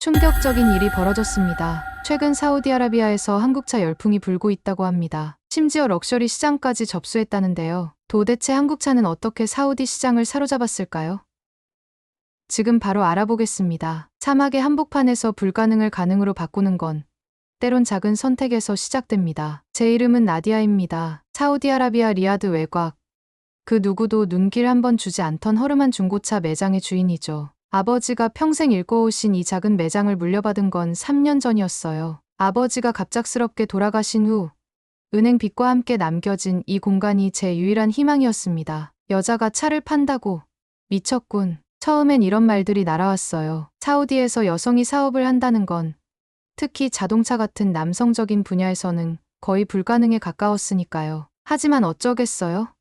충격적인 일이 벌어졌습니다. 최근 사우디아라비아에서 한국차 열풍이 불고 있다고 합니다. 심지어 럭셔리 시장까지 접수했다는데요. 도대체 한국차는 어떻게 사우디 시장을 사로잡았을까요? 지금 바로 알아보겠습니다. 사막의 한복판에서 불가능을 가능으로 바꾸는 건 때론 작은 선택에서 시작됩니다. 제 이름은 나디아입니다. 사우디아라비아 리야드 외곽. 그 누구도 눈길 한번 주지 않던 허름한 중고차 매장의 주인이죠. 아버지가 평생 일궈오신 이 작은 매장을 물려받은 건 3년 전이었어요. 아버지가 갑작스럽게 돌아가신 후 은행 빚과 함께 남겨진 이 공간이 제 유일한 희망이었습니다. 여자가 차를 판다고. 미쳤군. 처음엔 이런 말들이 날아왔어요. 사우디에서 여성이 사업을 한다는 건 특히 자동차 같은 남성적인 분야에서는 거의 불가능에 가까웠으니까요. 하지만 어쩌겠어요?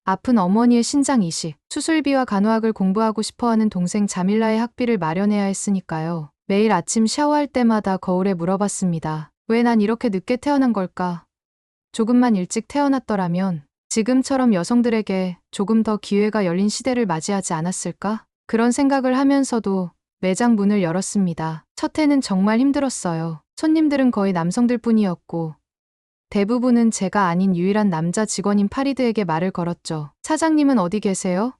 아픈 어머니의 신장 이식, 수술비와 간호학을 공부하고 싶어하는 동생 자밀라의 학비를 마련해야 했으니까요. 매일 아침 샤워할 때마다 거울에 물어봤습니다. 왜 난 이렇게 늦게 태어난 걸까? 조금만 일찍 태어났더라면 지금처럼 여성들에게 조금 더 기회가 열린 시대를 맞이하지 않았을까? 그런 생각을 하면서도 매장 문을 열었습니다. 첫 해는 정말 힘들었어요. 손님들은 거의 남성들 뿐이었고 대부분은 제가 아닌 유일한 남자 직원인 파리드에게 말을 걸었죠. 사장님은 어디 계세요?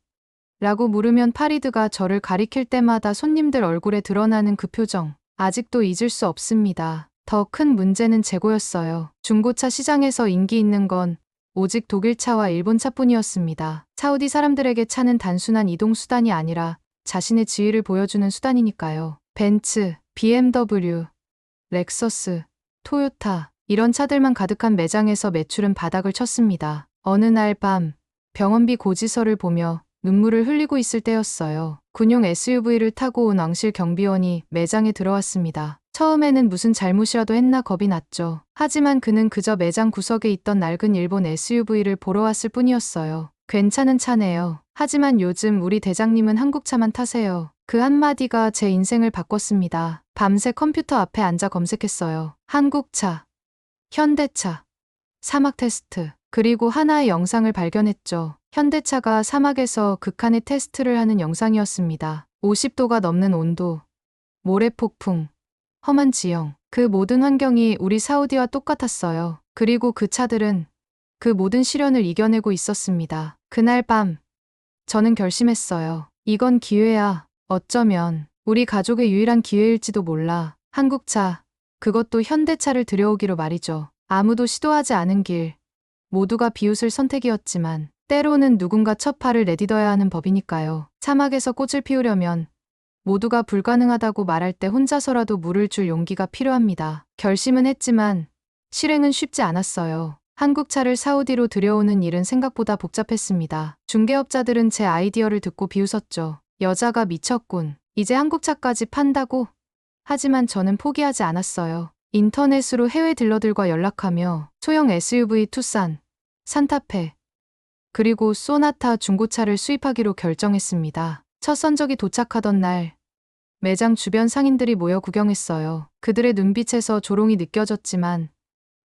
라고 물으면 파리드가 저를 가리킬 때마다 손님들 얼굴에 드러나는 그 표정. 아직도 잊을 수 없습니다. 더 큰 문제는 재고였어요. 중고차 시장에서 인기 있는 건 오직 독일차와 일본차뿐이었습니다. 사우디 사람들에게 차는 단순한 이동 수단이 아니라 자신의 지위를 보여주는 수단이니까요. 벤츠, BMW, 렉서스, 토요타, 이런 차들만 가득한 매장에서 매출은 바닥을 쳤습니다. 어느 날 밤, 병원비 고지서를 보며 눈물을 흘리고 있을 때였어요. 군용 SUV를 타고 온 왕실 경비원이 매장에 들어왔습니다. 처음에는 무슨 잘못이라도 했나 겁이 났죠. 하지만 그는 그저 매장 구석에 있던 낡은 일본 SUV를 보러 왔을 뿐이었어요. 괜찮은 차네요. 하지만 요즘 우리 대장님은 한국차만 타세요. 그 한마디가 제 인생을 바꿨습니다. 밤새 컴퓨터 앞에 앉아 검색했어요. 한국차, 현대차, 사막 테스트, 그리고 하나의 영상을 발견했죠. 현대차가 사막에서 극한의 테스트를 하는 영상이었습니다. 50도가 넘는 온도, 모래폭풍, 험한 지형, 그 모든 환경이 우리 사우디와 똑같았어요. 그리고 그 차들은 그 모든 시련을 이겨내고 있었습니다. 그날 밤, 저는 결심했어요. 이건 기회야. 어쩌면 우리 가족의 유일한 기회일지도 몰라. 한국차, 그것도 현대차를 들여오기로 말이죠. 아무도 시도하지 않은 길, 모두가 비웃을 선택이었지만 때로는 누군가 첫 발을 내딛어야 하는 법이니까요. 사막에서 꽃을 피우려면 모두가 불가능하다고 말할 때 혼자서라도 물을 줄 용기가 필요합니다. 결심은 했지만 실행은 쉽지 않았어요. 한국차를 사우디로 들여오는 일은 생각보다 복잡했습니다. 중개업자들은 제 아이디어를 듣고 비웃었죠. 여자가 미쳤군. 이제 한국차까지 판다고? 하지만 저는 포기하지 않았어요. 인터넷으로 해외 딜러들과 연락하며 소형 SUV 투싼, 산타페, 그리고 소나타 중고차를 수입하기로 결정했습니다. 첫 선적이 도착하던 날, 매장 주변 상인들이 모여 구경했어요. 그들의 눈빛에서 조롱이 느껴졌지만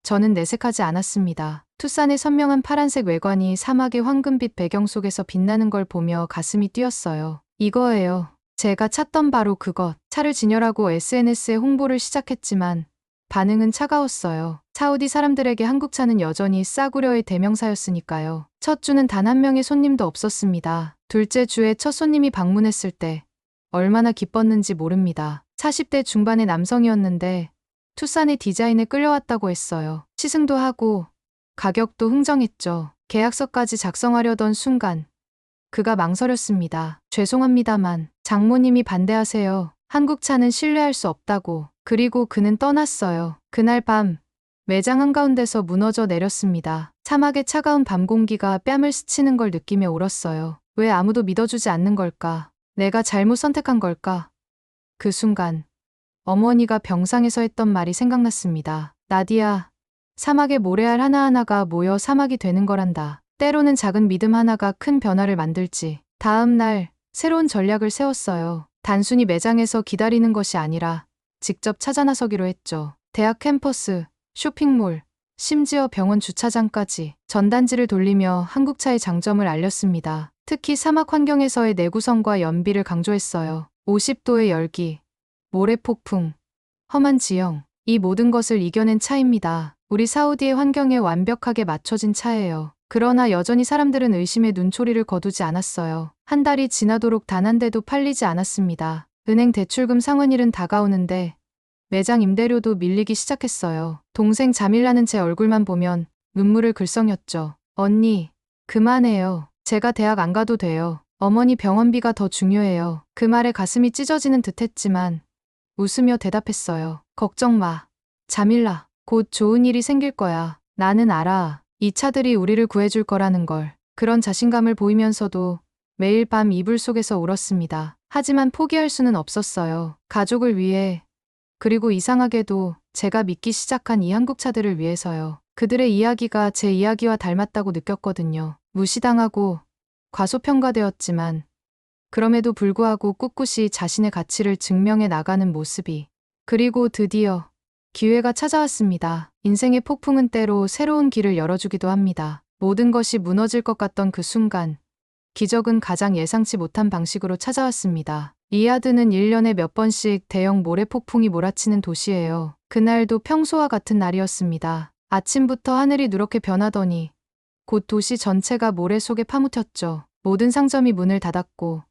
저는 내색하지 않았습니다. 투싼의 선명한 파란색 외관이 사막의 황금빛 배경 속에서 빛나는 걸 보며 가슴이 뛰었어요. 이거예요. 제가 찾던 바로 그것. 차를 진열하고 SNS에 홍보를 시작했지만 반응은 차가웠어요. 사우디 사람들에게 한국차는 여전히 싸구려의 대명사였으니까요. 첫 주는 단 한 명의 손님도 없었습니다. 둘째 주에 첫 손님이 방문했을 때 얼마나 기뻤는지 모릅니다. 40대 중반의 남성이었는데 투싼의 디자인에 끌려왔다고 했어요. 시승도 하고 가격도 흥정했죠. 계약서까지 작성하려던 순간 그가 망설였습니다. 죄송합니다만 장모님이 반대하세요. 한국차는 신뢰할 수 없다고. 그리고 그는 떠났어요. 그날 밤 매장 한가운데서 무너져 내렸습니다. 사막의 차가운 밤 공기가 뺨을 스치는 걸 느끼며 울었어요. 왜 아무도 믿어주지 않는 걸까? 내가 잘못 선택한 걸까? 그 순간 어머니가 병상에서 했던 말이 생각났습니다. 나디야, 사막의 모래알 하나하나가 모여 사막이 되는 거란다. 때로는 작은 믿음 하나가 큰 변화를 만들지. 다음 날 새로운 전략을 세웠어요. 단순히 매장에서 기다리는 것이 아니라 직접 찾아 나서기로 했죠. 대학 캠퍼스, 쇼핑몰, 심지어 병원 주차장까지 전단지를 돌리며 한국차의 장점을 알렸습니다. 특히 사막 환경에서의 내구성과 연비를 강조했어요. 50도의 열기, 모래폭풍, 험한 지형, 이 모든 것을 이겨낸 차입니다. 우리 사우디의 환경에 완벽하게 맞춰진 차예요. 그러나 여전히 사람들은 의심의 눈초리를 거두지 않았어요. 한 달이 지나도록 단 한 대도 팔리지 않았습니다. 은행 대출금 상환일은 다가오는데 매장 임대료도 밀리기 시작했어요. 동생 자밀라는 제 얼굴만 보면 눈물을 글썽였죠. 언니, 그만해요. 제가 대학 안 가도 돼요. 어머니 병원비가 더 중요해요. 그 말에 가슴이 찢어지는 듯 했지만 웃으며 대답했어요. 걱정 마. 자밀라, 곧 좋은 일이 생길 거야. 나는 알아. 이 차들이 우리를 구해줄 거라는 걸. 그런 자신감을 보이면서도 매일 밤 이불 속에서 울었습니다. 하지만 포기할 수는 없었어요. 가족을 위해, 그리고 이상하게도 제가 믿기 시작한 이 한국차들을 위해서요. 그들의 이야기가 제 이야기와 닮았다고 느꼈거든요. 무시당하고 과소평가되었지만 그럼에도 불구하고 꿋꿋이 자신의 가치를 증명해 나가는 모습이. 그리고 드디어 기회가 찾아왔습니다. 인생의 폭풍은 때로 새로운 길을 열어주기도 합니다. 모든 것이 무너질 것 같던 그 순간, 기적은 가장 예상치 못한 방식으로 찾아왔습니다. 리야드는 1년에 몇 번씩 대형 모래폭풍이 몰아치는 도시예요. 그날도 평소와 같은 날이었습니다. 아침부터 하늘이 누렇게 변하더니 곧 도시 전체가 모래 속에 파묻혔죠. 모든 상점이 문을 닫았고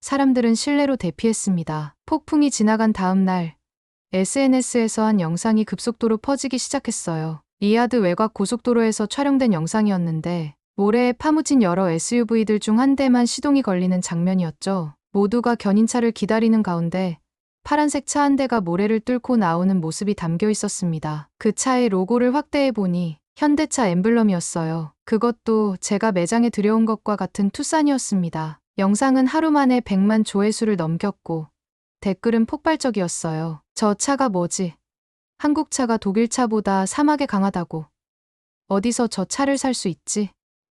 사람들은 실내로 대피했습니다. 폭풍이 지나간 다음 날 SNS에서 한 영상이 급속도로 퍼지기 시작했어요. 리야드 외곽 고속도로에서 촬영된 영상이었는데 모래에 파묻힌 여러 SUV들 중 한 대만 시동이 걸리는 장면이었죠. 모두가 견인차를 기다리는 가운데 파란색 차 한 대가 모래를 뚫고 나오는 모습이 담겨 있었습니다. 그 차의 로고를 확대해 보니 현대차 엠블럼이었어요. 그것도 제가 매장에 들여온 것과 같은 투싼이었습니다. 영상은 하루 만에 100만 조회수를 넘겼고 댓글은 폭발적이었어요. 저 차가 뭐지? 한국 차가 독일 차보다 사막에 강하다고. 어디서 저 차를 살 수 있지?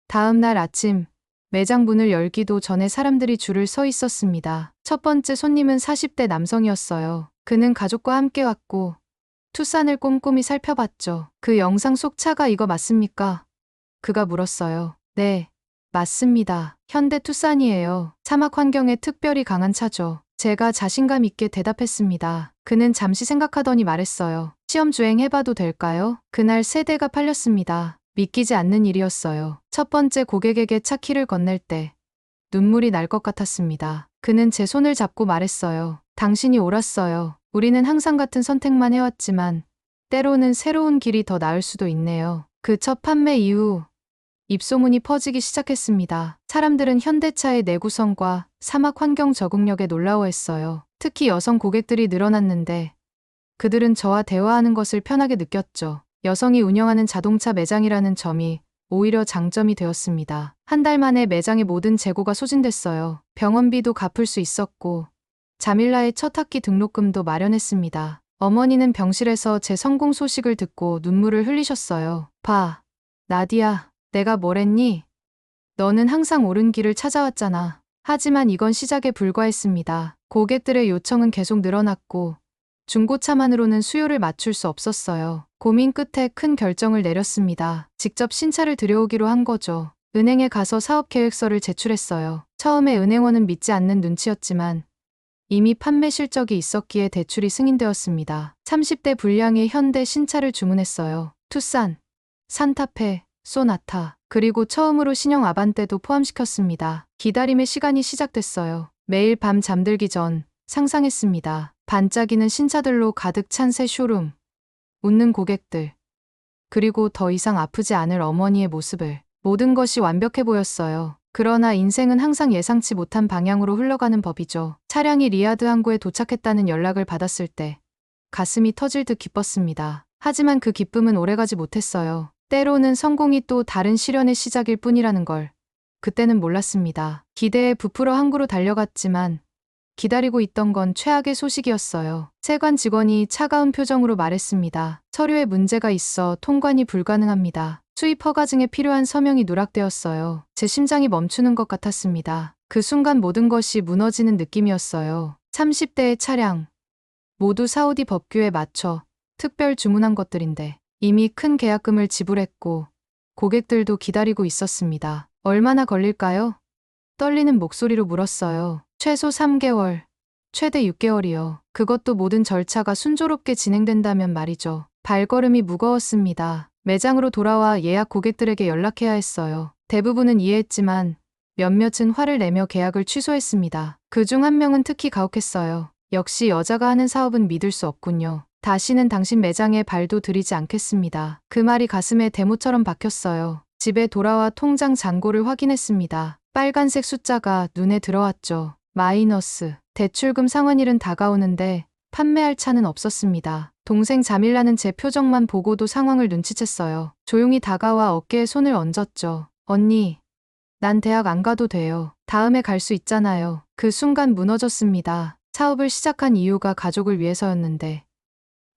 다음 날 아침 매장 문을 열기도 전에 사람들이 줄을 서 있었습니다. 첫 번째 손님은 40대 남성이었어요. 그는 가족과 함께 왔고 투싼을 꼼꼼히 살펴봤죠. 그 영상 속 차가 이거 맞습니까? 그가 물었어요. 네, 맞습니다. 현대 투싼이에요. 사막 환경에 특별히 강한 차죠. 제가 자신감 있게 대답했습니다. 그는 잠시 생각하더니 말했어요. 시험 주행 해봐도 될까요? 그날 3대가 팔렸습니다. 믿기지 않는 일이었어요. 첫 번째 고객에게 차 키를 건넬 때 눈물이 날 것 같았습니다. 그는 제 손을 잡고 말했어요. 당신이 옳았어요. 우리는 항상 같은 선택만 해왔지만 때로는 새로운 길이 더 나을 수도 있네요. 그 첫 판매 이후 입소문이 퍼지기 시작했습니다. 사람들은 현대차의 내구성과 사막 환경 적응력에 놀라워했어요. 특히 여성 고객들이 늘어났는데 그들은 저와 대화하는 것을 편하게 느꼈죠. 여성이 운영하는 자동차 매장이라는 점이 오히려 장점이 되었습니다. 한 달 만에 매장의 모든 재고가 소진됐어요. 병원비도 갚을 수 있었고 자밀라의 첫 학기 등록금도 마련했습니다. 어머니는 병실에서 제 성공 소식을 듣고 눈물을 흘리셨어요. 봐, 나디야, 내가 뭐랬니? 너는 항상 옳은 길을 찾아왔잖아. 하지만 이건 시작에 불과했습니다. 고객들의 요청은 계속 늘어났고 중고차만으로는 수요를 맞출 수 없었어요. 고민 끝에 큰 결정을 내렸습니다. 직접 신차를 들여오기로 한 거죠. 은행에 가서 사업 계획서를 제출했어요. 처음에 은행원은 믿지 않는 눈치였지만 이미 판매 실적이 있었기에 대출이 승인되었습니다. 30대 분량의 현대 신차를 주문했어요. 투싼, 산타페, 소나타, 그리고 처음으로 신형 아반떼도 포함시켰습니다. 기다림의 시간이 시작됐어요. 매일 밤 잠들기 전 상상했습니다. 반짝이는 신차들로 가득 찬 새 쇼룸, 웃는 고객들, 그리고 더 이상 아프지 않을 어머니의 모습을. 모든 것이 완벽해 보였어요. 그러나 인생은 항상 예상치 못한 방향으로 흘러가는 법이죠. 차량이 리야드 항구에 도착했다는 연락을 받았을 때 가슴이 터질 듯 기뻤습니다. 하지만 그 기쁨은 오래가지 못했어요. 때로는 성공이 또 다른 시련의 시작일 뿐이라는 걸 그때는 몰랐습니다. 기대에 부풀어 항구로 달려갔지만 기다리고 있던 건 최악의 소식이었어요. 세관 직원이 차가운 표정으로 말했습니다. 서류에 문제가 있어 통관이 불가능합니다. 수입 허가증에 필요한 서명이 누락되었어요. 제 심장이 멈추는 것 같았습니다. 그 순간 모든 것이 무너지는 느낌이었어요. 30대의 차량, 모두 사우디 법규에 맞춰 특별 주문한 것들인데 이미 큰 계약금을 지불했고 고객들도 기다리고 있었습니다. 얼마나 걸릴까요? 떨리는 목소리로 물었어요. 최소 3개월, 최대 6개월이요. 그것도 모든 절차가 순조롭게 진행된다면 말이죠. 발걸음이 무거웠습니다. 매장으로 돌아와 예약 고객들에게 연락해야 했어요. 대부분은 이해했지만 몇몇은 화를 내며 계약을 취소했습니다. 그중 한 명은 특히 가혹했어요. 역시 여자가 하는 사업은 믿을 수 없군요. 다시는 당신 매장에 발도 들이지 않겠습니다. 그 말이 가슴에 대모처럼 박혔어요. 집에 돌아와 통장 잔고를 확인했습니다. 빨간색 숫자가 눈에 들어왔죠. 마이너스. 대출금 상환일은 다가오는데 판매할 차는 없었습니다. 동생 자밀라는 제 표정만 보고도 상황을 눈치챘어요. 조용히 다가와 어깨에 손을 얹었죠. 언니, 난 대학 안 가도 돼요. 다음에 갈 수 있잖아요. 그 순간 무너졌습니다. 사업을 시작한 이유가 가족을 위해서였는데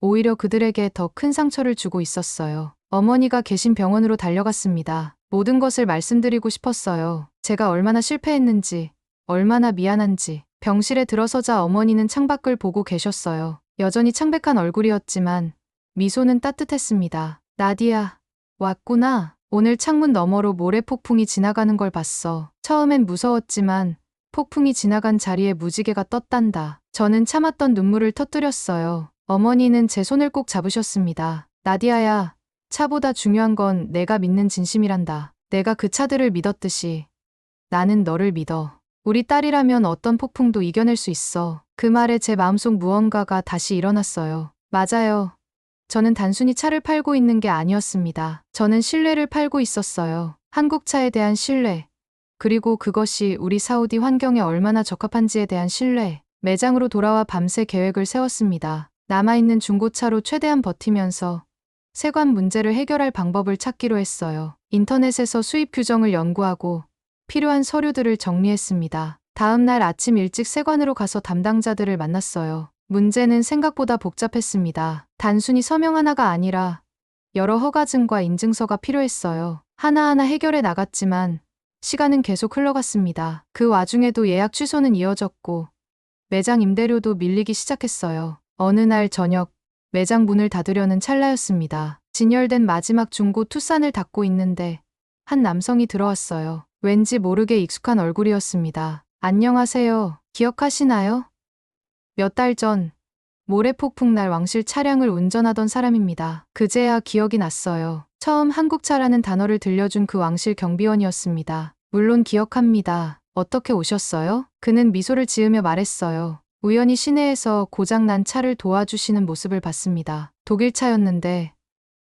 오히려 그들에게 더 큰 상처를 주고 있었어요. 어머니가 계신 병원으로 달려갔습니다. 모든 것을 말씀드리고 싶었어요. 제가 얼마나 실패했는지, 얼마나 미안한지. 병실에 들어서자 어머니는 창밖을 보고 계셨어요. 여전히 창백한 얼굴이었지만 미소는 따뜻했습니다. 나디야, 왔구나. 오늘 창문 너머로 모래폭풍이 지나가는 걸 봤어. 처음엔 무서웠지만 폭풍이 지나간 자리에 무지개가 떴단다. 저는 참았던 눈물을 터뜨렸어요. 어머니는 제 손을 꼭 잡으셨습니다. 나디아야, 차보다 중요한 건 내가 믿는 진심이란다. 내가 그 차들을 믿었듯이 나는 너를 믿어. 우리 딸이라면 어떤 폭풍도 이겨낼 수 있어. 그 말에 제 마음속 무언가가 다시 일어났어요. 맞아요. 저는 단순히 차를 팔고 있는 게 아니었습니다. 저는 신뢰를 팔고 있었어요. 한국차에 대한 신뢰. 그리고 그것이 우리 사우디 환경에 얼마나 적합한지에 대한 신뢰. 매장으로 돌아와 밤새 계획을 세웠습니다. 남아있는 중고차로 최대한 버티면서 세관 문제를 해결할 방법을 찾기로 했어요. 인터넷에서 수입 규정을 연구하고 필요한 서류들을 정리했습니다. 다음 날 아침 일찍 세관으로 가서 담당자들을 만났어요. 문제는 생각보다 복잡했습니다. 단순히 서명 하나가 아니라 여러 허가증과 인증서가 필요했어요. 하나하나 해결해 나갔지만 시간은 계속 흘러갔습니다. 그 와중에도 예약 취소는 이어졌고 매장 임대료도 밀리기 시작했어요. 어느 날 저녁 매장 문을 닫으려는 찰나였습니다. 진열된 마지막 중고 투싼을 닫고 있는데 한 남성이 들어왔어요. 왠지 모르게 익숙한 얼굴이었습니다. 안녕하세요. 기억하시나요? 몇 달 전 모래폭풍 날 왕실 차량을 운전하던 사람입니다. 그제야 기억이 났어요. 처음 한국차라는 단어를 들려준 그 왕실 경비원이었습니다. 물론 기억합니다. 어떻게 오셨어요? 그는 미소를 지으며 말했어요. 우연히 시내에서 고장난 차를 도와주시는 모습을 봤습니다. 독일 차였는데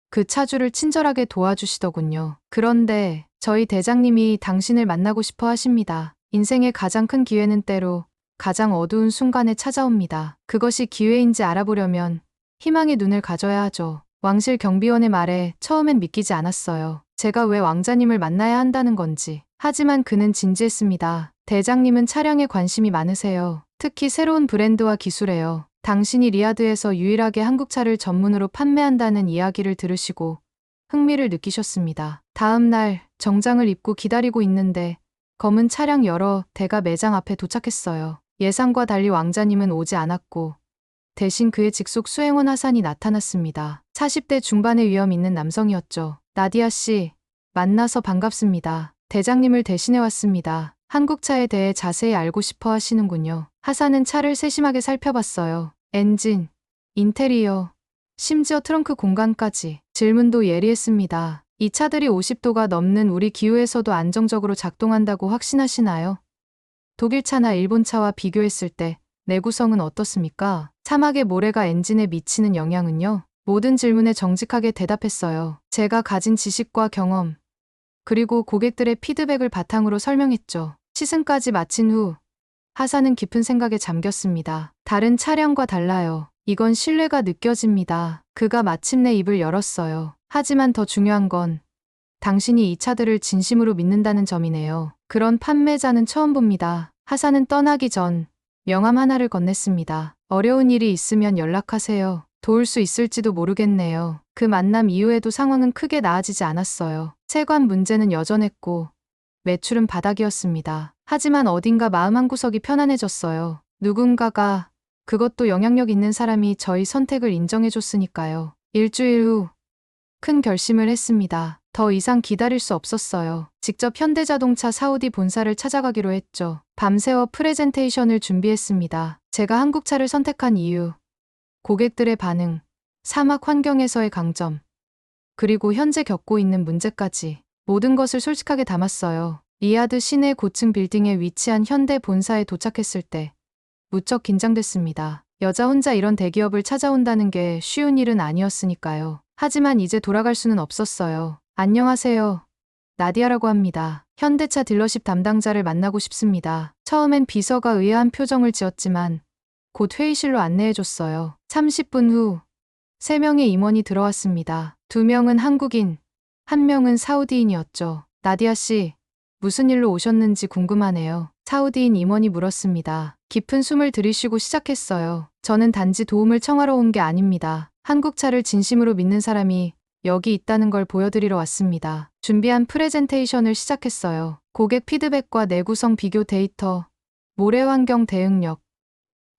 그 차주를 친절하게 도와주시더군요. 그런데 저희 대장님이 당신을 만나고 싶어 하십니다. 인생의 가장 큰 기회는 때로 가장 어두운 순간에 찾아옵니다. 그것이 기회인지 알아보려면 희망의 눈을 가져야 하죠. 왕실 경비원의 말에 처음엔 믿기지 않았어요. 제가 왜 왕자님을 만나야 한다는 건지. 하지만 그는 진지했습니다. 대장님은 차량에 관심이 많으세요. 특히 새로운 브랜드와 기술에요. 당신이 리야드에서 유일하게 한국차를 전문으로 판매한다는 이야기를 들으시고 흥미를 느끼셨습니다. 다음 날 정장을 입고 기다리고 있는데 검은 차량 여러 대가 매장 앞에 도착했어요. 예상과 달리 왕자님은 오지 않았고 대신 그의 직속 수행원 하산이 나타났습니다. 40대 중반의 위험 있는 남성이었죠. 나디아 씨, 만나서 반갑습니다. 대장님을 대신해 왔습니다. 한국차에 대해 자세히 알고 싶어 하시는군요. 하산은 차를 세심하게 살펴봤어요. 엔진, 인테리어, 심지어 트렁크 공간까지. 질문도 예리했습니다. 이 차들이 50도가 넘는 우리 기후에서도 안정적으로 작동한다고 확신하시나요? 독일차나 일본차와 비교했을 때 내구성은 어떻습니까? 사막의 모래가 엔진에 미치는 영향은요? 모든 질문에 정직하게 대답했어요. 제가 가진 지식과 경험, 그리고 고객들의 피드백을 바탕으로 설명했죠. 시승까지 마친 후 하사는 깊은 생각에 잠겼습니다. 다른 차량과 달라요. 이건 신뢰가 느껴집니다. 그가 마침내 입을 열었어요. 하지만 더 중요한 건 당신이 이 차들을 진심으로 믿는다는 점이네요. 그런 판매자는 처음 봅니다. 하사는 떠나기 전 명함 하나를 건넸습니다. 어려운 일이 있으면 연락하세요. 도울 수 있을지도 모르겠네요. 그 만남 이후에도 상황은 크게 나아지지 않았어요. 세관 문제는 여전했고 매출은 바닥이었습니다. 하지만 어딘가 마음 한구석이 편안해졌어요. 누군가가, 그것도 영향력 있는 사람이 저희 선택을 인정해줬으니까요. 일주일 후 큰 결심을 했습니다. 더 이상 기다릴 수 없었어요. 직접 현대자동차 사우디 본사를 찾아가기로 했죠. 밤새워 프레젠테이션을 준비했습니다. 제가 한국차를 선택한 이유, 고객들의 반응, 사막 환경에서의 강점, 그리고 현재 겪고 있는 문제까지 모든 것을 솔직하게 담았어요. 리야드 시내 고층 빌딩에 위치한 현대 본사에 도착했을 때 무척 긴장됐습니다. 여자 혼자 이런 대기업을 찾아온다는 게 쉬운 일은 아니었으니까요. 하지만 이제 돌아갈 수는 없었어요. 안녕하세요. 나디아라고 합니다. 현대차 딜러십 담당자를 만나고 싶습니다. 처음엔 비서가 의아한 표정을 지었지만 곧 회의실로 안내해줬어요. 30분 후 3명의 임원이 들어왔습니다. 2명은 한국인, 1명은 사우디인이었죠. 나디아 씨, 무슨 일로 오셨는지 궁금하네요. 사우디인 임원이 물었습니다. 깊은 숨을 들이쉬고 시작했어요. 저는 단지 도움을 청하러 온 게 아닙니다. 한국차를 진심으로 믿는 사람이 여기 있다는 걸 보여드리러 왔습니다. 준비한 프레젠테이션을 시작했어요. 고객 피드백과 내구성 비교 데이터, 모래 환경 대응력,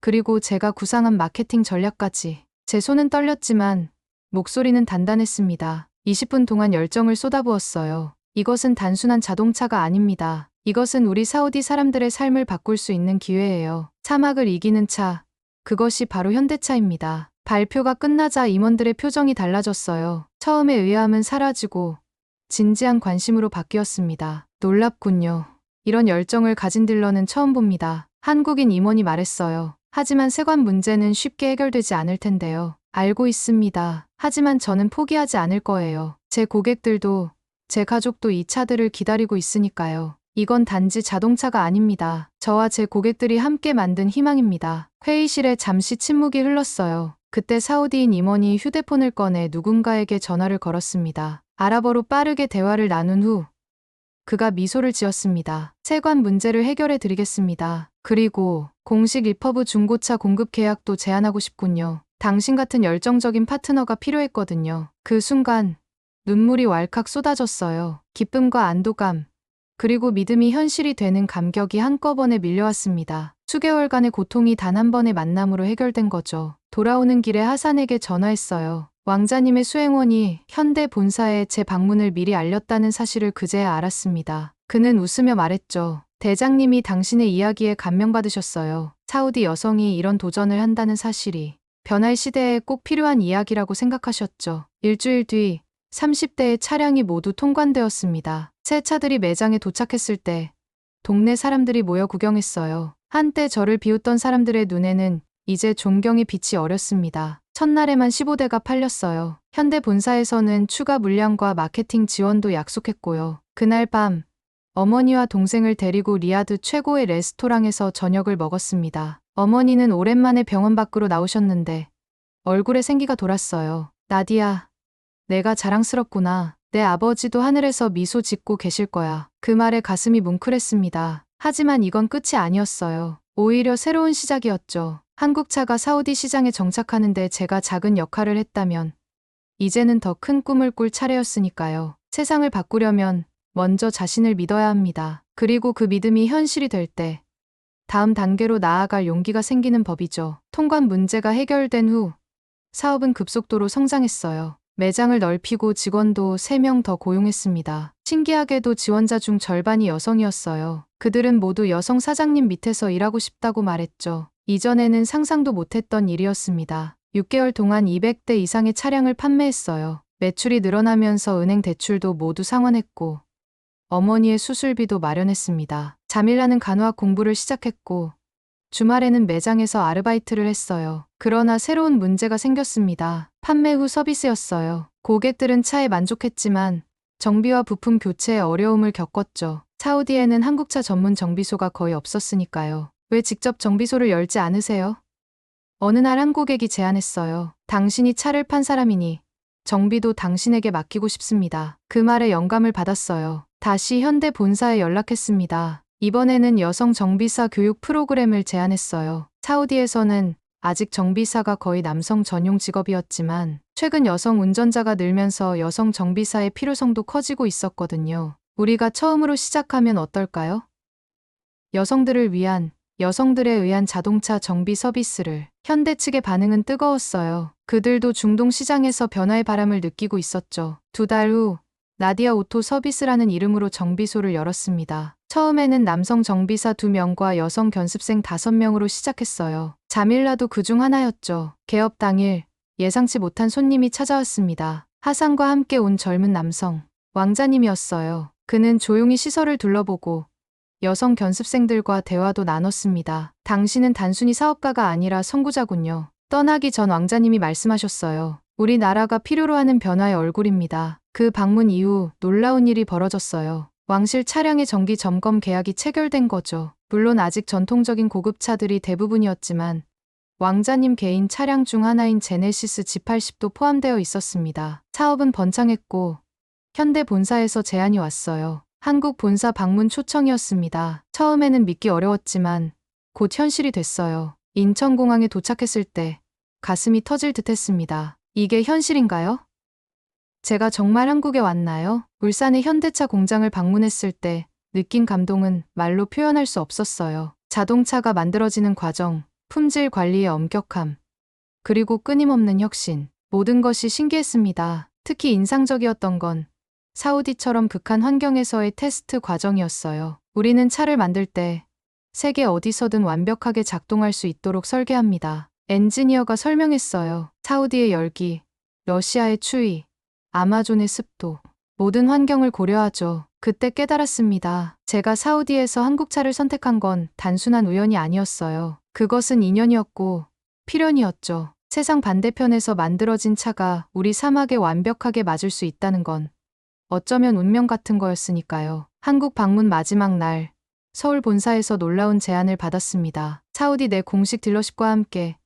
그리고 제가 구상한 마케팅 전략까지. 제 손은 떨렸지만 목소리는 단단했습니다. 20분 동안 열정을 쏟아부었어요. 이것은 단순한 자동차가 아닙니다. 이것은 우리 사우디 사람들의 삶을 바꿀 수 있는 기회예요. 사막을 이기는 차, 그것이 바로 현대차입니다. 발표가 끝나자 임원들의 표정이 달라졌어요. 처음의 의아함은 사라지고 진지한 관심으로 바뀌었습니다. 놀랍군요. 이런 열정을 가진 딜러는 처음 봅니다. 한국인 임원이 말했어요. 하지만 세관 문제는 쉽게 해결되지 않을 텐데요. 알고 있습니다. 하지만 저는 포기하지 않을 거예요. 제 고객들도, 제 가족도 이 차들을 기다리고 있으니까요. 이건 단지 자동차가 아닙니다. 저와 제 고객들이 함께 만든 희망입니다. 회의실에 잠시 침묵이 흘렀어요. 그때 사우디인 임원이 휴대폰을 꺼내 누군가에게 전화를 걸었습니다. 아랍어로 빠르게 대화를 나눈 후 그가 미소를 지었습니다. 세관 문제를 해결해 드리겠습니다. 그리고 공식 리퍼브 중고차 공급 계약도 제안하고 싶군요. 당신 같은 열정적인 파트너가 필요했거든요. 그 순간 눈물이 왈칵 쏟아졌어요. 기쁨과 안도감, 그리고 믿음이 현실이 되는 감격이 한꺼번에 밀려왔습니다. 수개월간의 고통이 단 한 번의 만남으로 해결된 거죠. 돌아오는 길에 하산에게 전화했어요. 왕자님의 수행원이 현대 본사에 제 방문을 미리 알렸다는 사실을 그제야 알았습니다. 그는 웃으며 말했죠. 대장님이 당신의 이야기에 감명받으셨어요. 사우디 여성이 이런 도전을 한다는 사실이 변할 시대에 꼭 필요한 이야기라고 생각하셨죠. 일주일 뒤 30대의 차량이 모두 통관되었습니다. 새 차들이 매장에 도착했을 때 동네 사람들이 모여 구경했어요. 한때 저를 비웃던 사람들의 눈에는 이제 존경의 빛이 어렸습니다. 첫날에만 15대가 팔렸어요. 현대 본사에서는 추가 물량과 마케팅 지원도 약속했고요. 그날 밤 어머니와 동생을 데리고 리야드 최고의 레스토랑에서 저녁을 먹었습니다. 어머니는 오랜만에 병원 밖으로 나오셨는데 얼굴에 생기가 돌았어요. 나디아, 내가 자랑스럽구나. 내 아버지도 하늘에서 미소 짓고 계실 거야. 그 말에 가슴이 뭉클했습니다. 하지만 이건 끝이 아니었어요. 오히려 새로운 시작이었죠. 한국차가 사우디 시장에 정착하는데 제가 작은 역할을 했다면 이제는 더 큰 꿈을 꿀 차례였으니까요. 세상을 바꾸려면 먼저 자신을 믿어야 합니다. 그리고 그 믿음이 현실이 될 때 다음 단계로 나아갈 용기가 생기는 법이죠. 통관 문제가 해결된 후 사업은 급속도로 성장했어요. 매장을 넓히고 직원도 3명 더 고용했습니다. 신기하게도 지원자 중 절반이 여성이었어요. 그들은 모두 여성 사장님 밑에서 일하고 싶다고 말했죠. 이전에는 상상도 못했던 일이었습니다. 6개월 동안 200대 이상의 차량을 판매했어요. 매출이 늘어나면서 은행 대출도 모두 상환했고 어머니의 수술비도 마련했습니다. 잠일나는 간호학 공부를 시작했고 주말에는 매장에서 아르바이트를 했어요. 그러나 새로운 문제가 생겼습니다. 판매 후 서비스였어요. 고객들은 차에 만족했지만 정비와 부품 교체에 어려움을 겪었죠. 사우디에는 한국차 전문 정비소가 거의 없었으니까요. 왜 직접 정비소를 열지 않으세요? 어느 날 한 고객이 제안했어요. 당신이 차를 판 사람이니 정비도 당신에게 맡기고 싶습니다. 그 말에 영감을 받았어요. 다시 현대 본사에 연락했습니다. 이번에는 여성 정비사 교육 프로그램을 제안했어요. 사우디에서는 아직 정비사가 거의 남성 전용 직업이었지만 최근 여성 운전자가 늘면서 여성 정비사의 필요성도 커지고 있었거든요. 우리가 처음으로 시작하면 어떨까요? 여성들에 의한 자동차 정비 서비스를. 현대 측의 반응은 뜨거웠어요. 그들도 중동 시장에서 변화의 바람을 느끼고 있었죠. 2달 후 나디아 오토 서비스라는 이름으로 정비소를 열었습니다. 처음에는 남성 정비사 2명과 여성 견습생 5명으로 시작했어요. 자밀라도 그중 하나였죠. 개업 당일 예상치 못한 손님이 찾아왔습니다. 하산과 함께 온 젊은 남성, 왕자님이었어요. 그는 조용히 시설을 둘러보고 여성 견습생들과 대화도 나눴습니다. 당신은 단순히 사업가가 아니라 선구자군요. 떠나기 전 왕자님이 말씀하셨어요. 우리나라가 필요로 하는 변화의 얼굴입니다. 그 방문 이후 놀라운 일이 벌어졌어요. 왕실 차량의 정기 점검 계약이 체결된 거죠. 물론 아직 전통적인 고급차들이 대부분이었지만 왕자님 개인 차량 중 하나인 제네시스 G80도 포함되어 있었습니다. 사업은 번창했고 현대 본사에서 제안이 왔어요. 한국 본사 방문 초청이었습니다. 처음에는 믿기 어려웠지만 곧 현실이 됐어요. 인천공항에 도착했을 때 가슴이 터질 듯 했습니다. 이게 현실인가요? 제가 정말 한국에 왔나요? 울산의 현대차 공장을 방문했을 때 느낀 감동은 말로 표현할 수 없었어요. 자동차가 만들어지는 과정, 품질 관리의 엄격함, 그리고 끊임없는 혁신. 모든 것이 신기했습니다. 특히 인상적이었던 건 사우디처럼 극한 환경에서의 테스트 과정이었어요. 우리는 차를 만들 때 세계 어디서든 완벽하게 작동할 수 있도록 설계합니다. 엔지니어가 설명했어요. 사우디의 열기, 러시아의 추위, 아마존의 습도, 모든 환경을 고려하죠. 그때 깨달았습니다. 제가 사우디에서 한국차를 선택한 건 단순한 우연이 아니었어요. 그것은 인연이었고 필연이었죠. 세상 반대편에서 만들어진 차가 우리 사막에 완벽하게 맞을 수 있다는 건 어쩌면 운명 같은 거였으니까요. 한국 방문 마지막 날, 서울 본사에서 놀라운 제안을 받았습니다. 사우디 내 공식 딜러십과 함께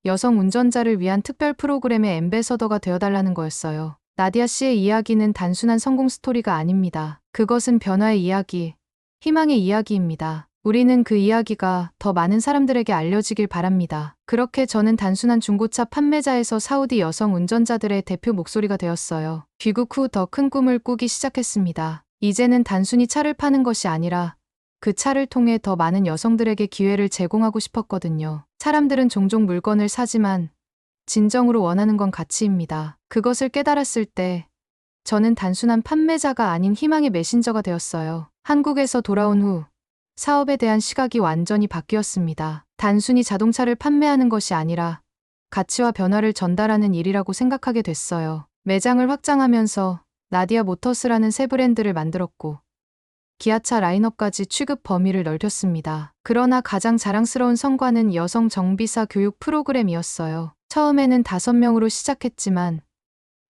여성 운전자를 위한 특별 프로그램의 앰베서더가 되어달라는 거였어요. 나디아 씨의 이야기는 단순한 성공 스토리가 아닙니다. 그것은 변화의 이야기, 희망의 이야기입니다. 우리는 그 이야기가 더 많은 사람들에게 알려지길 바랍니다. 그렇게 저는 단순한 중고차 판매자에서 사우디 여성 운전자들의 대표 목소리가 되었어요. 귀국 후 더 큰 꿈을 꾸기 시작했습니다. 이제는 단순히 차를 파는 것이 아니라 그 차를 통해 더 많은 여성들에게 기회를 제공하고 싶었거든요. 사람들은 종종 물건을 사지만 진정으로 원하는 건 가치입니다. 그것을 깨달았을 때 저는 단순한 판매자가 아닌 희망의 메신저가 되었어요. 한국에서 돌아온 후 사업에 대한 시각이 완전히 바뀌었습니다. 단순히 자동차를 판매하는 것이 아니라 가치와 변화를 전달하는 일이라고 생각하게 됐어요. 매장을 확장하면서 나디아 모터스라는 새 브랜드를 만들었고 기아차 라인업까지 취급 범위를 넓혔습니다. 그러나 가장 자랑스러운 성과는 여성 정비사 교육 프로그램이었어요. 처음에는 5명으로 시작했지만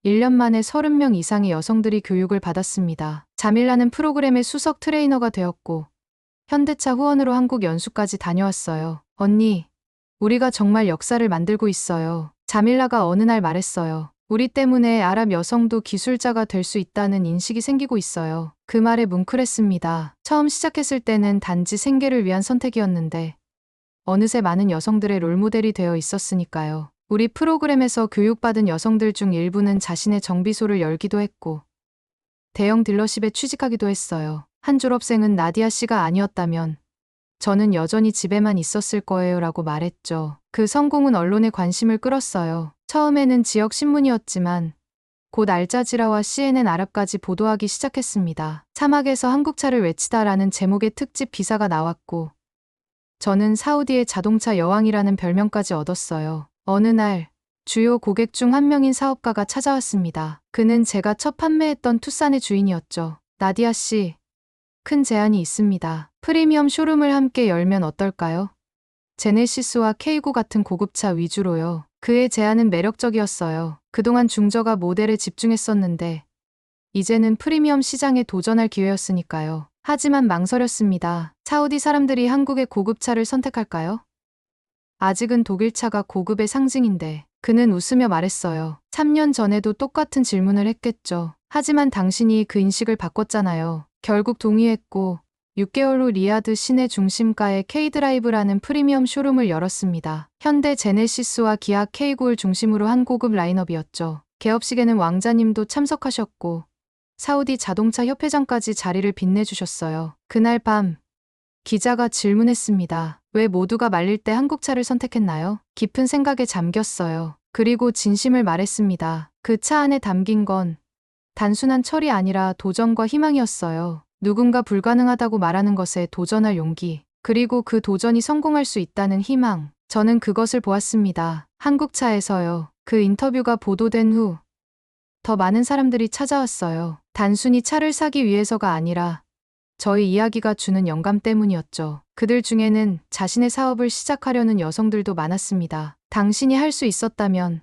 1년 만에 30명 이상의 여성들이 교육을 받았습니다. 자밀라는 프로그램의 수석 트레이너가 되었고 현대차 후원으로 한국 연수까지 다녀왔어요. 언니, 우리가 정말 역사를 만들고 있어요. 자밀라가 어느 날 말했어요. 우리 때문에 아랍 여성도 기술자가 될 수 있다는 인식이 생기고 있어요. 그 말에 뭉클했습니다. 처음 시작했을 때는 단지 생계를 위한 선택이었는데 어느새 많은 여성들의 롤모델이 되어 있었으니까요. 우리 프로그램에서 교육받은 여성들 중 일부는 자신의 정비소를 열기도 했고 대형 딜러십에 취직하기도 했어요. 한 졸업생은 나디아 씨가 아니었다면 저는 여전히 집에만 있었을 거예요 라고 말했죠. 그 성공은 언론의 관심을 끌었어요. 처음에는 지역 신문이었지만 곧 알자지라와 CNN 아랍까지 보도하기 시작했습니다. 사막에서 한국차를 외치다라는 제목의 특집 기사가 나왔고 저는 사우디의 자동차 여왕이라는 별명까지 얻었어요. 어느 날 주요 고객 중 한 명인 사업가가 찾아왔습니다. 그는 제가 첫 판매했던 투싼의 주인이었죠. 나디아 씨, 큰 제안이 있습니다. 프리미엄 쇼룸을 함께 열면 어떨까요? 제네시스와 K9 같은 고급차 위주로요. 그의 제안은 매력적이었어요. 그동안 중저가 모델에 집중했었는데 이제는 프리미엄 시장에 도전할 기회였으니까요. 하지만 망설였습니다. 사우디 사람들이 한국의 고급차를 선택할까요? 아직은 독일차가 고급의 상징인데 그는 웃으며 말했어요. 3년 전에도 똑같은 질문을 했겠죠. 하지만 당신이 그 인식을 바꿨잖아요. 결국 동의했고 6개월 후 리야드 시내 중심가에 K드라이브라는 프리미엄 쇼룸을 열었습니다. 현대 제네시스와 기아 K9를 중심으로 한 고급 라인업이었죠. 개업식에는 왕자님도 참석하셨고 사우디 자동차 협회장까지 자리를 빛내주셨어요. 그날 밤 기자가 질문했습니다. 왜 모두가 말릴 때 한국차를 선택했나요? 깊은 생각에 잠겼어요. 그리고 진심을 말했습니다. 그 차 안에 담긴 건 단순한 철이 아니라 도전과 희망이었어요. 누군가 불가능하다고 말하는 것에 도전할 용기, 그리고 그 도전이 성공할 수 있다는 희망. 저는 그것을 보았습니다. 한국차에서요. 그 인터뷰가 보도된 후 더 많은 사람들이 찾아왔어요. 단순히 차를 사기 위해서가 아니라 저희 이야기가 주는 영감 때문이었죠. 그들 중에는 자신의 사업을 시작하려는 여성들도 많았습니다. 당신이 할 수 있었다면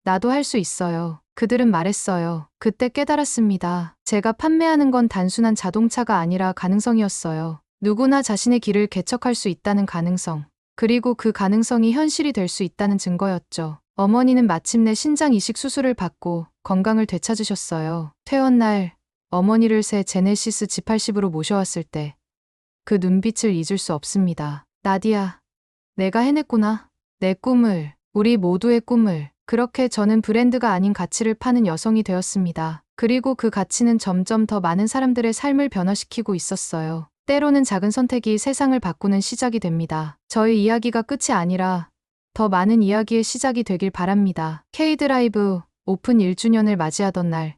나도 할 수 있어요. 그들은 말했어요. 그때 깨달았습니다. 제가 판매하는 건 단순한 자동차가 아니라 가능성이었어요. 누구나 자신의 길을 개척할 수 있다는 가능성. 그리고 그 가능성이 현실이 될 수 있다는 증거였죠. 어머니는 마침내 신장 이식 수술을 받고 건강을 되찾으셨어요. 퇴원 날 어머니를 새 제네시스 G80으로 모셔왔을 때 그 눈빛을 잊을 수 없습니다. 나디야, 내가 해냈구나. 내 꿈을, 우리 모두의 꿈을. 그렇게 저는 브랜드가 아닌 가치를 파는 여성이 되었습니다. 그리고 그 가치는 점점 더 많은 사람들의 삶을 변화시키고 있었어요. 때로는 작은 선택이 세상을 바꾸는 시작이 됩니다. 저의 이야기가 끝이 아니라 더 많은 이야기의 시작이 되길 바랍니다. K드라이브 오픈 1주년을 맞이하던 날,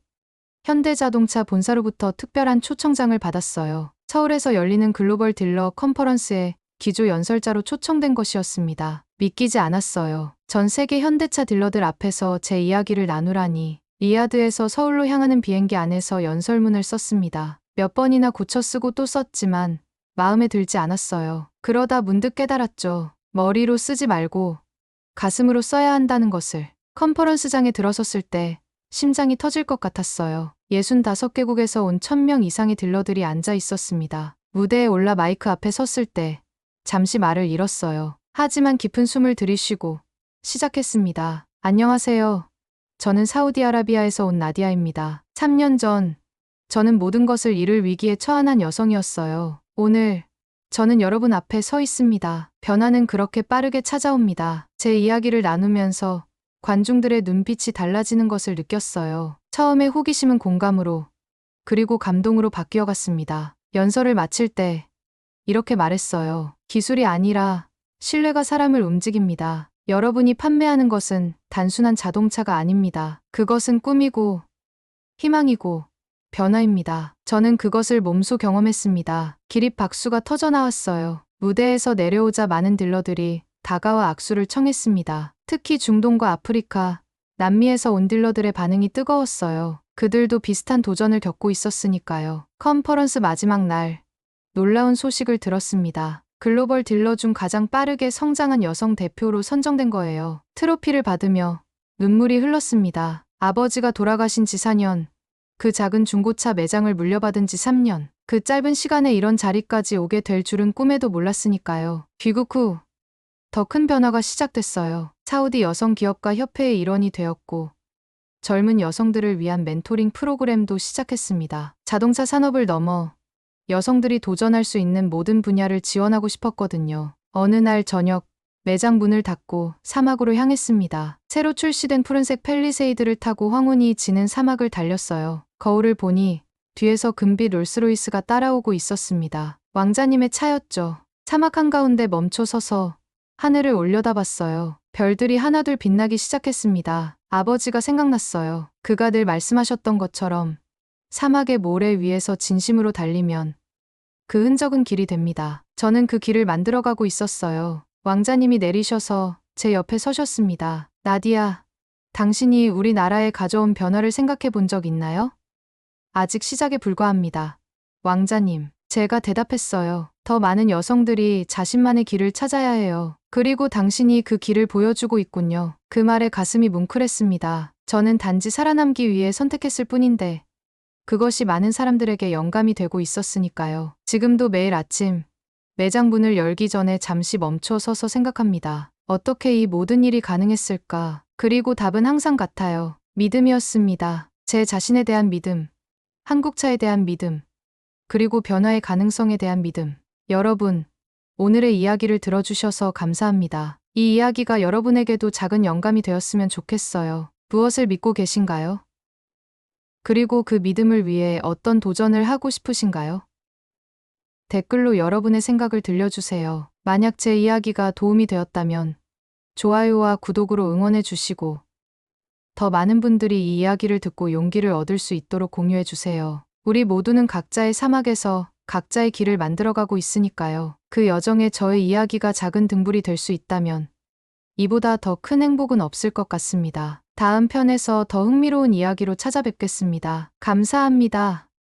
현대자동차 본사로부터 특별한 초청장을 받았어요. 서울에서 열리는 글로벌 딜러 컨퍼런스에 기조 연설자로 초청된 것이었습니다. 믿기지 않았어요. 전 세계 현대차 딜러들 앞에서 제 이야기를 나누라니. 리야드에서 서울로 향하는 비행기 안에서 연설문을 썼습니다. 몇 번이나 고쳐 쓰고 또 썼지만 마음에 들지 않았어요. 그러다 문득 깨달았죠. 머리로 쓰지 말고 가슴으로 써야 한다는 것을. 컨퍼런스장에 들어섰을 때 심장이 터질 것 같았어요. 65개국에서 온 1000명 이상의 딜러들이 앉아 있었습니다. 무대에 올라 마이크 앞에 섰을 때 잠시 말을 잃었어요. 하지만 깊은 숨을 들이쉬고 시작했습니다. 안녕하세요. 저는 사우디아라비아에서 온 나디아입니다. 3년 전 저는 모든 것을 잃을 위기에 처한 여성이었어요. 오늘 저는 여러분 앞에 서 있습니다. 변화는 그렇게 빠르게 찾아옵니다. 제 이야기를 나누면서 관중들의 눈빛이 달라지는 것을 느꼈어요. 처음에 호기심은 공감으로, 그리고 감동으로 바뀌어갔습니다. 연설을 마칠 때 이렇게 말했어요. 기술이 아니라 신뢰가 사람을 움직입니다. 여러분이 판매하는 것은 단순한 자동차가 아닙니다. 그것은 꿈이고 희망이고 변화입니다. 저는 그것을 몸소 경험했습니다. 기립 박수가 터져 나왔어요. 무대에서 내려오자 많은 딜러들이 다가와 악수를 청했습니다. 특히 중동과 아프리카, 남미에서 온 딜러들의 반응이 뜨거웠어요. 그들도 비슷한 도전을 겪고 있었으니까요. 컨퍼런스 마지막 날, 놀라운 소식을 들었습니다. 글로벌 딜러 중 가장 빠르게 성장한 여성 대표로 선정된 거예요. 트로피를 받으며 눈물이 흘렀습니다. 아버지가 돌아가신 지 4년, 그 작은 중고차 매장을 물려받은 지 3년, 그 짧은 시간에 이런 자리까지 오게 될 줄은 꿈에도 몰랐으니까요. 귀국 후 더 큰 변화가 시작됐어요. 사우디 여성 기업가 협회의 일원이 되었고 젊은 여성들을 위한 멘토링 프로그램도 시작했습니다. 자동차 산업을 넘어 여성들이 도전할 수 있는 모든 분야를 지원하고 싶었거든요. 어느 날 저녁 매장 문을 닫고 사막으로 향했습니다. 새로 출시된 푸른색 펠리세이드를 타고 황혼이 지는 사막을 달렸어요. 거울을 보니 뒤에서 금빛 롤스로이스가 따라오고 있었습니다. 왕자님의 차였죠. 사막 한가운데 멈춰 서서 하늘을 올려다봤어요. 별들이 하나둘 빛나기 시작했습니다. 아버지가 생각났어요. 그가 늘 말씀하셨던 것처럼 사막의 모래 위에서 진심으로 달리면 그 흔적은 길이 됩니다. 저는 그 길을 만들어가고 있었어요. 왕자님이 내리셔서 제 옆에 서셨습니다. 나디아, 당신이 우리나라에 가져온 변화를 생각해 본 적 있나요? 아직 시작에 불과합니다. 왕자님, 제가 대답했어요. 더 많은 여성들이 자신만의 길을 찾아야 해요. 그리고 당신이 그 길을 보여주고 있군요. 그 말에 가슴이 뭉클했습니다. 저는 단지 살아남기 위해 선택했을 뿐인데 그것이 많은 사람들에게 영감이 되고 있었으니까요. 지금도 매일 아침 매장 문을 열기 전에 잠시 멈춰 서서 생각합니다. 어떻게 이 모든 일이 가능했을까? 그리고 답은 항상 같아요. 믿음이었습니다. 제 자신에 대한 믿음, 한국차에 대한 믿음, 그리고 변화의 가능성에 대한 믿음. 여러분, 오늘의 이야기를 들어주셔서 감사합니다. 이 이야기가 여러분에게도 작은 영감이 되었으면 좋겠어요. 무엇을 믿고 계신가요? 그리고 그 믿음을 위해 어떤 도전을 하고 싶으신가요? 댓글로 여러분의 생각을 들려주세요. 만약 제 이야기가 도움이 되었다면 좋아요와 구독으로 응원해 주시고 더 많은 분들이 이 이야기를 듣고 용기를 얻을 수 있도록 공유해 주세요. 우리 모두는 각자의 사막에서 각자의 길을 만들어가고 있으니까요. 그 여정에 저의 이야기가 작은 등불이 될 수 있다면 이보다 더 큰 행복은 없을 것 같습니다. 다음 편에서 더 흥미로운 이야기로 찾아뵙겠습니다. 감사합니다.